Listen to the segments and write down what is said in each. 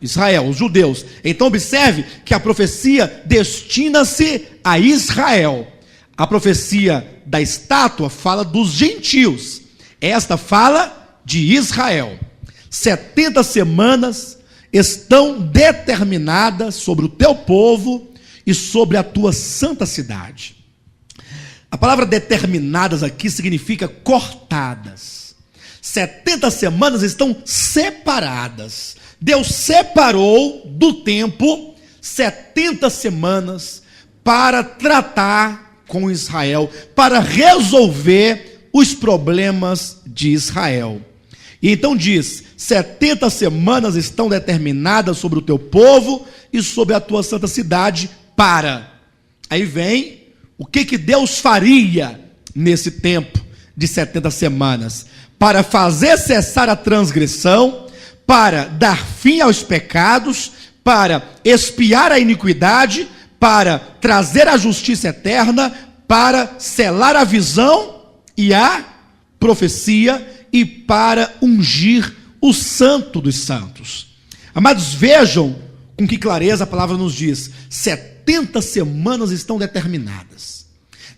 Israel, os judeus. Então observe que a profecia destina-se a Israel. A profecia da estátua fala dos gentios. Esta fala de Israel. 70 semanas estão determinadas sobre o teu povo e sobre a tua santa cidade. A palavra determinadas aqui significa cortadas. 70 semanas estão separadas. Deus separou do tempo 70 semanas para tratar com Israel, para resolver os problemas de Israel. E então diz: 70 semanas estão determinadas sobre o teu povo e sobre a tua santa cidade para. Aí vem o que Deus faria nesse tempo de 70 semanas. Para fazer cessar a transgressão, para dar fim aos pecados, para expiar a iniquidade, para trazer a justiça eterna, para selar a visão e a profecia e para ungir o santo dos santos. Amados, vejam com que clareza a palavra nos diz: 70 semanas estão determinadas.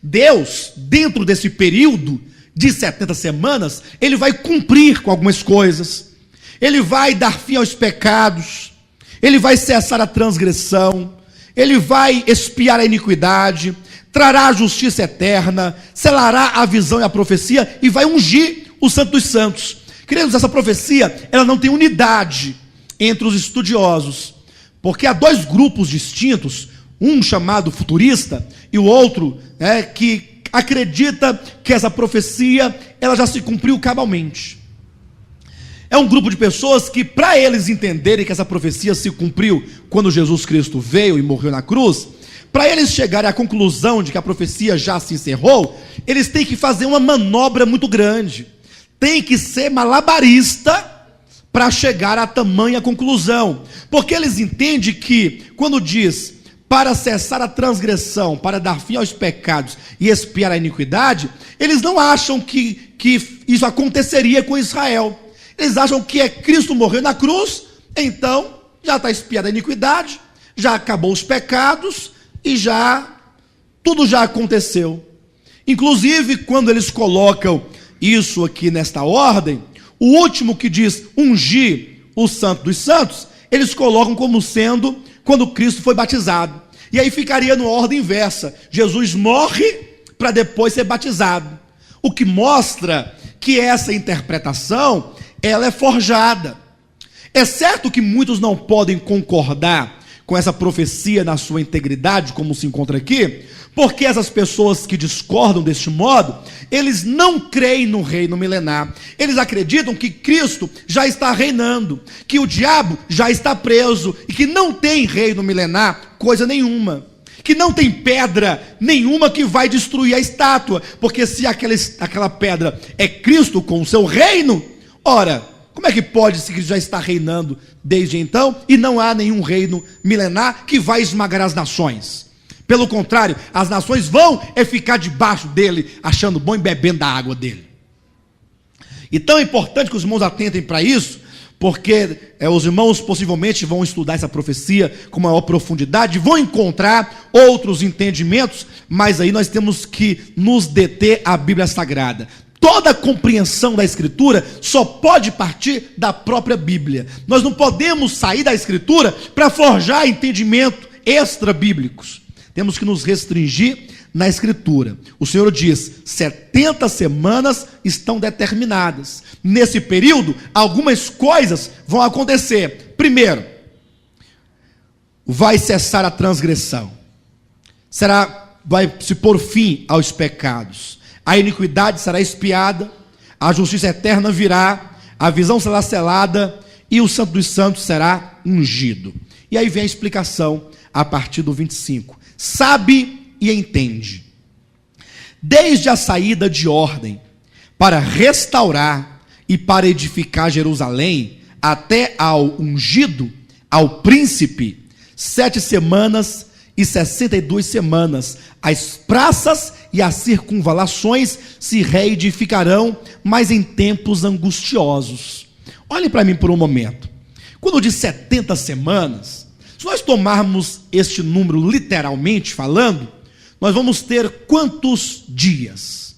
Deus, dentro desse período de 70 semanas, ele vai cumprir com algumas coisas. Ele vai dar fim aos pecados, ele vai cessar a transgressão, ele vai expiar a iniquidade, trará a justiça eterna, selará a visão e a profecia e vai ungir o santo dos santos. Queridos, essa profecia, ela não tem unidade entre os estudiosos, porque há dois grupos distintos, um chamado futurista e o outro que acredita que essa profecia ela já se cumpriu cabalmente. É um grupo de pessoas que, para eles entenderem que essa profecia se cumpriu quando Jesus Cristo veio e morreu na cruz, para eles chegarem à conclusão de que a profecia já se encerrou, eles têm que fazer uma manobra muito grande, tem que ser malabarista para chegar a tamanha conclusão, porque eles entendem que quando diz para cessar a transgressão, para dar fim aos pecados e expiar a iniquidade, eles não acham que isso aconteceria com Israel. Eles acham que Cristo morreu na cruz, então já está expiada a iniquidade, já acabou os pecados e tudo já aconteceu. Inclusive, quando eles colocam isso aqui nesta ordem, o último que diz ungir o santo dos santos, eles colocam como sendo quando Cristo foi batizado. E aí ficaria na ordem inversa: Jesus morre para depois ser batizado. O que mostra que essa interpretação ela é forjada. É certo que muitos não podem concordar com essa profecia na sua integridade, como se encontra aqui, porque essas pessoas que discordam deste modo, eles não creem no reino milenar. Eles acreditam que Cristo já está reinando, que o diabo já está preso e que não tem reino milenar coisa nenhuma, que não tem pedra nenhuma que vai destruir a estátua, porque se aquela pedra é Cristo com o seu reino, ora, como é que pode se Cristo já está reinando desde então e não há nenhum reino milenar que vai esmagar as nações? Pelo contrário, as nações vão ficar debaixo dele, achando bom e bebendo da água dele. Então é importante que os irmãos atentem para isso, porque os irmãos possivelmente vão estudar essa profecia com maior profundidade, vão encontrar outros entendimentos, mas aí nós temos que nos deter à Bíblia Sagrada. Toda a compreensão da Escritura só pode partir da própria Bíblia. Nós não podemos sair da Escritura para forjar entendimento extra-bíblicos. Temos que nos restringir na Escritura. O Senhor diz: 70 semanas estão determinadas. Nesse período, algumas coisas vão acontecer. Primeiro, vai cessar a transgressão. Vai se pôr fim aos pecados. A iniquidade será expiada, a justiça eterna virá, a visão será selada e o santo dos santos será ungido. E aí vem a explicação a partir do 25. Sabe e entende. Desde a saída de ordem para restaurar e para edificar Jerusalém, até ao ungido, ao príncipe, 7 semanas e 62 semanas, as praças e as circunvalações se reedificarão, mas em tempos angustiosos. Olhe para mim por um momento. Quando diz 70 semanas, se nós tomarmos este número literalmente falando, nós vamos ter quantos dias?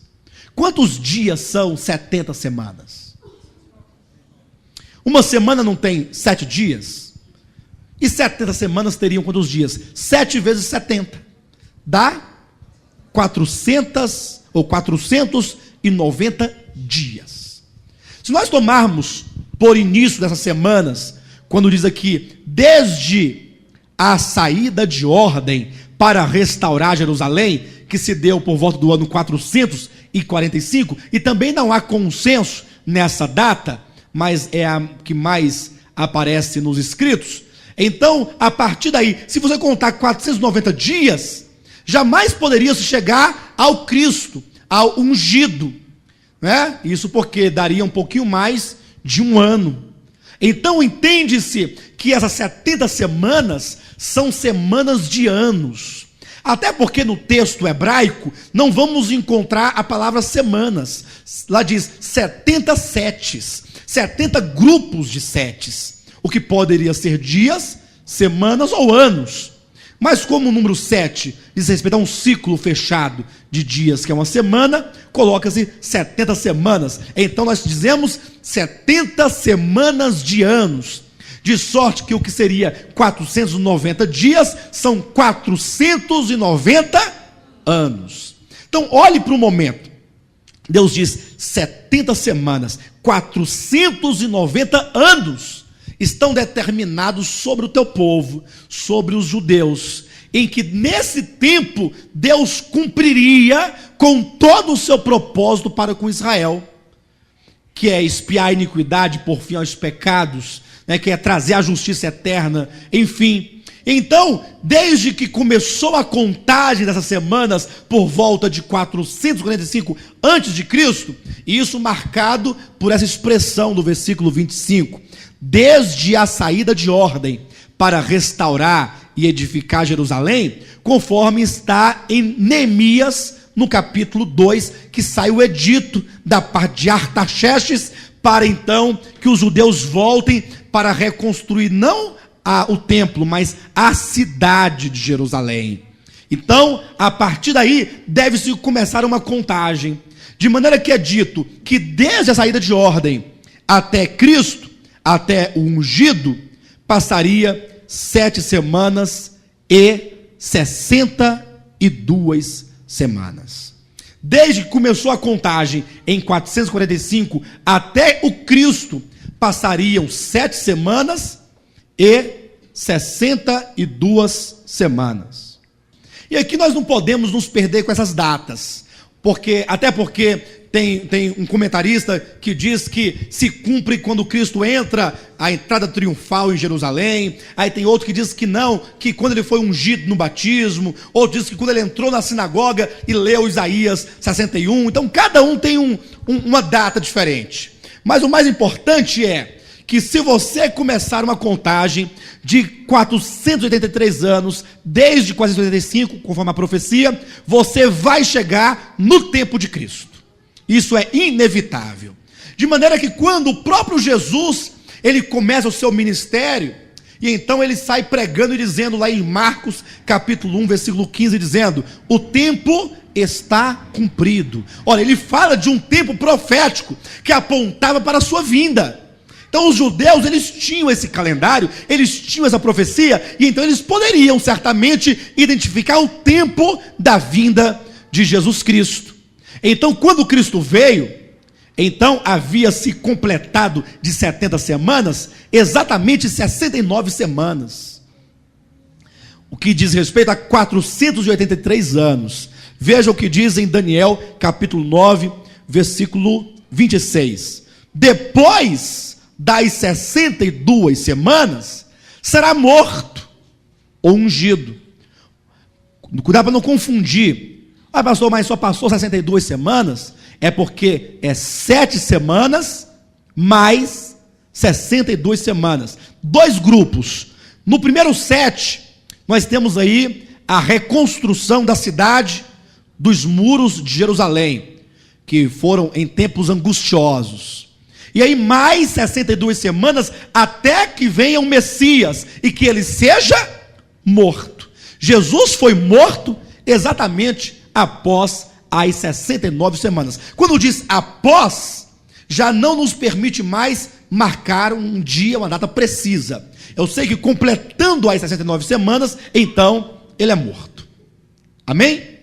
Quantos dias são 70 semanas? Uma semana não tem 7 dias? E 70 semanas teriam quantos dias? 7 vezes 70. Dá 400 ou 490 dias. Se nós tomarmos por início dessas semanas, quando diz aqui, desde a saída de ordem para restaurar Jerusalém, que se deu por volta do ano 445, e também não há consenso nessa data, mas é a que mais aparece nos escritos. Então, a partir daí, se você contar 490 dias, jamais poderia se chegar ao Cristo, ao ungido, né? Isso porque daria um pouquinho mais de um ano. Então, entende-se que essas 70 semanas são semanas de anos. Até porque no texto hebraico não vamos encontrar a palavra semanas. Lá diz 70 setes, 70 grupos de setes, o que poderia ser dias, semanas ou anos. Mas como o número 7 diz respeito a um ciclo fechado de dias, que é uma semana, coloca-se 70 semanas. Então nós dizemos 70 semanas de anos. De sorte que o que seria 490 dias são 490 anos. Então olhe para o momento. Deus diz 70 semanas, 490 anos estão determinados sobre o teu povo, sobre os judeus, em que nesse tempo Deus cumpriria com todo o seu propósito para com Israel, que é expiar a iniquidade, por fim aos pecados, né, que é trazer a justiça eterna, enfim. Então, desde que começou a contagem dessas semanas, por volta de 445 a.C., e isso marcado por essa expressão do versículo 25, desde a saída de ordem para restaurar e edificar Jerusalém, conforme está em Neemias, no capítulo 2, que sai o edito da parte de Artaxerxes, para então que os judeus voltem para reconstruir não o templo, mas a cidade de Jerusalém. Então, a partir daí, deve-se começar uma contagem, de maneira que é dito que desde a saída de ordem até Cristo, até o ungido, passaria 7 semanas e 62 semanas. Desde que começou a contagem em 445 até o Cristo, passariam 7 semanas e 62 semanas. E aqui nós não podemos nos perder com essas datas, até porque tem um comentarista que diz que se cumpre quando Cristo entra, a entrada triunfal em Jerusalém. Aí tem outro que diz que não, que quando ele foi ungido no batismo. Outro diz que quando ele entrou na sinagoga e leu Isaías 61. Então cada um tem uma data diferente. Mas o mais importante é que se você começar uma contagem de 483 anos, desde 485, conforme a profecia, você vai chegar no tempo de Cristo. Isso é inevitável. De maneira que quando o próprio Jesus, ele começa o seu ministério, e então ele sai pregando e dizendo lá em Marcos, capítulo 1, versículo 15, dizendo, o tempo está cumprido. Olha, ele fala de um tempo profético, que apontava para a sua vinda. Então os judeus, eles tinham esse calendário, eles tinham essa profecia, e então eles poderiam certamente identificar o tempo da vinda de Jesus Cristo. Então quando Cristo veio, então havia se completado de 70 semanas, exatamente 69 semanas. O que diz respeito a 483 anos. Veja o que diz em Daniel, capítulo 9, versículo 26. Depois das 62 semanas, será morto ou ungido. Cuidado para não confundir. Ah, pastor, mas só passou 62 semanas? É porque é 7 semanas mais 62 semanas. 2 grupos. No primeiro 7, nós temos aí a reconstrução da cidade, dos muros de Jerusalém, que foram em tempos angustiosos. E aí mais 62 semanas até que venha o Messias e que ele seja morto. Jesus foi morto exatamente após as 69 semanas. Quando diz após, já não nos permite mais marcar um dia, uma data precisa. Eu sei que completando as 69 semanas, então ele é morto. Amém?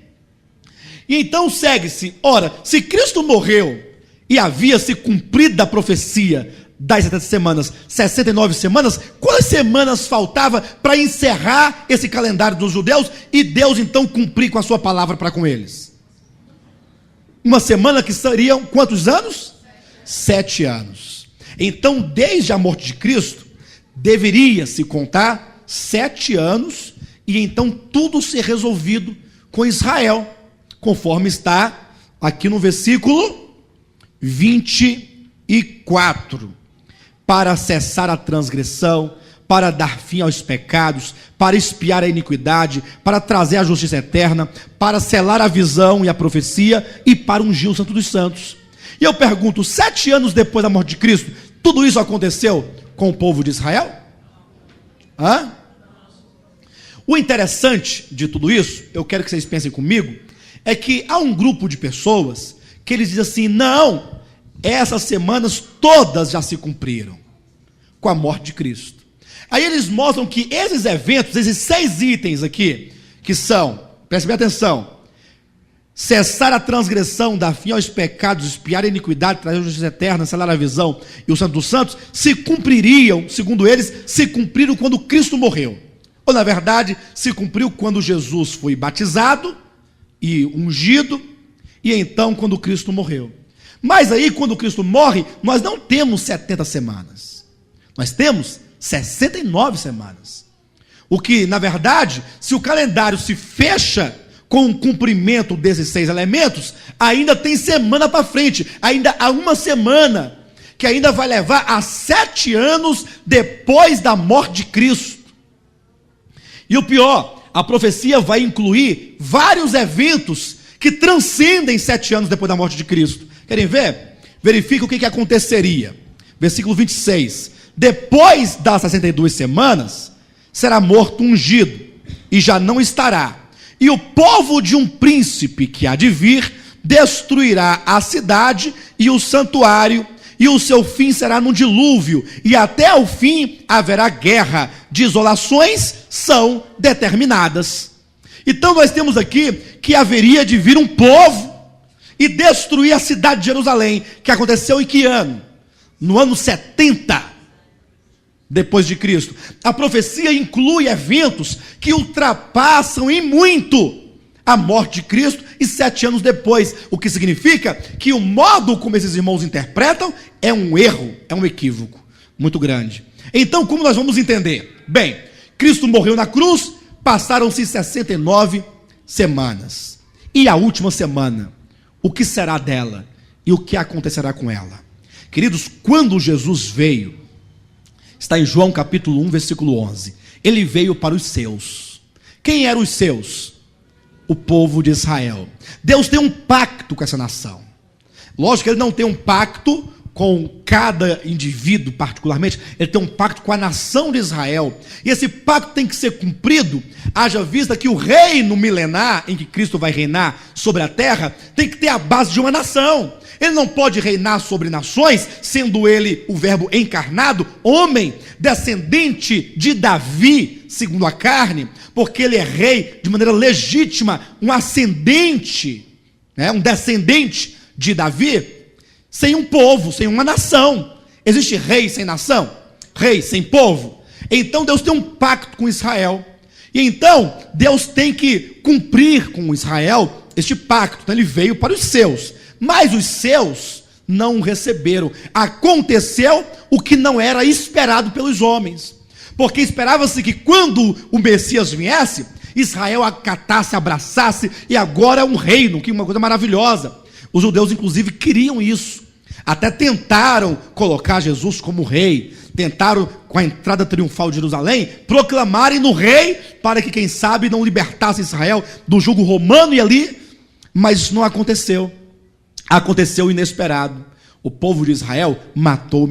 E então segue-se, ora, se Cristo morreu e havia se cumprido a profecia das 70 semanas, 69 semanas, quantas semanas faltava para encerrar esse calendário dos judeus e Deus então cumprir com a sua palavra para com eles? Uma semana que seriam quantos anos? 7 anos. Então, desde a morte de Cristo, deveria se contar 7 anos e então tudo ser resolvido com Israel, conforme está aqui no versículo 24. Para cessar a transgressão, para dar fim aos pecados, para expiar a iniquidade, para trazer a justiça eterna, para selar a visão e a profecia e para ungir o Santo dos Santos. E eu pergunto, 7 anos depois da morte de Cristo, tudo isso aconteceu com o povo de Israel? Hã? O interessante de tudo isso, eu quero que vocês pensem comigo, é que há um grupo de pessoas que eles dizem assim, não, essas semanas todas já se cumpriram com a morte de Cristo. Aí eles mostram que esses eventos, esses 6 itens aqui, que são, prestem bem atenção, cessar a transgressão, dar fim aos pecados, expiar a iniquidade, trazer a justiça eterna, selar a visão e o Santo dos Santos, se cumpririam, segundo eles, se cumpriram quando Cristo morreu. Ou na verdade, se cumpriu quando Jesus foi batizado e ungido, e então quando Cristo morreu. Mas aí, quando Cristo morre, nós não temos 70 semanas. Nós temos 69 semanas. O que, na verdade, se o calendário se fecha com o cumprimento desses 6 elementos, ainda tem semana para frente. Ainda há uma semana, que ainda vai levar a 7 anos depois da morte de Cristo. E o pior, a profecia vai incluir vários eventos que transcendem 7 anos depois da morte de Cristo. Querem ver? Verifica o que aconteceria. Versículo 26. Depois das 62 semanas, será morto ungido, e já não estará. E o povo de um príncipe que há de vir, destruirá a cidade e o santuário, e o seu fim será no dilúvio, e até o fim haverá guerra. Desolações são determinadas. Então nós temos aqui que haveria de vir um povo e destruir a cidade de Jerusalém, que aconteceu em que ano? No ano 70 depois de Cristo. A profecia inclui eventos que ultrapassam em muito a morte de Cristo e 7 anos depois, o que significa que o modo como esses irmãos interpretam é um erro, é um equívoco muito grande. Então, como nós vamos entender? Bem, Cristo morreu na cruz, passaram-se 69 semanas. E a última semana, o que será dela e o que acontecerá com ela? Queridos, quando Jesus veio, está em João capítulo 1, versículo 11, ele veio para os seus. Quem eram os seus? O povo de Israel. Deus tem um pacto com essa nação. Lógico que ele não tem um pacto com cada indivíduo particularmente, ele tem um pacto com a nação de Israel, e esse pacto tem que ser cumprido, haja vista que o reino milenar, em que Cristo vai reinar sobre a terra, tem que ter a base de uma nação. Ele não pode reinar sobre nações, sendo ele o verbo encarnado, homem, descendente de Davi, segundo a carne, porque ele é rei de maneira legítima, um ascendente, um descendente de Davi, sem um povo, sem uma nação. Existe rei sem nação? Rei sem povo? Então Deus tem um pacto com Israel, e então Deus tem que cumprir com Israel este pacto. Então ele veio para os seus, mas os seus não o receberam. Aconteceu o que não era esperado pelos homens, porque esperava-se que quando o Messias viesse, Israel acatasse, abraçasse, e agora é um reino, que é uma coisa maravilhosa. Os judeus inclusive queriam isso, até tentaram colocar Jesus como rei, tentaram com a entrada triunfal de Jerusalém, proclamarem no rei, para que quem sabe não libertasse Israel do jugo romano e ali, mas isso não aconteceu. Aconteceu o inesperado. O povo de Israel matou o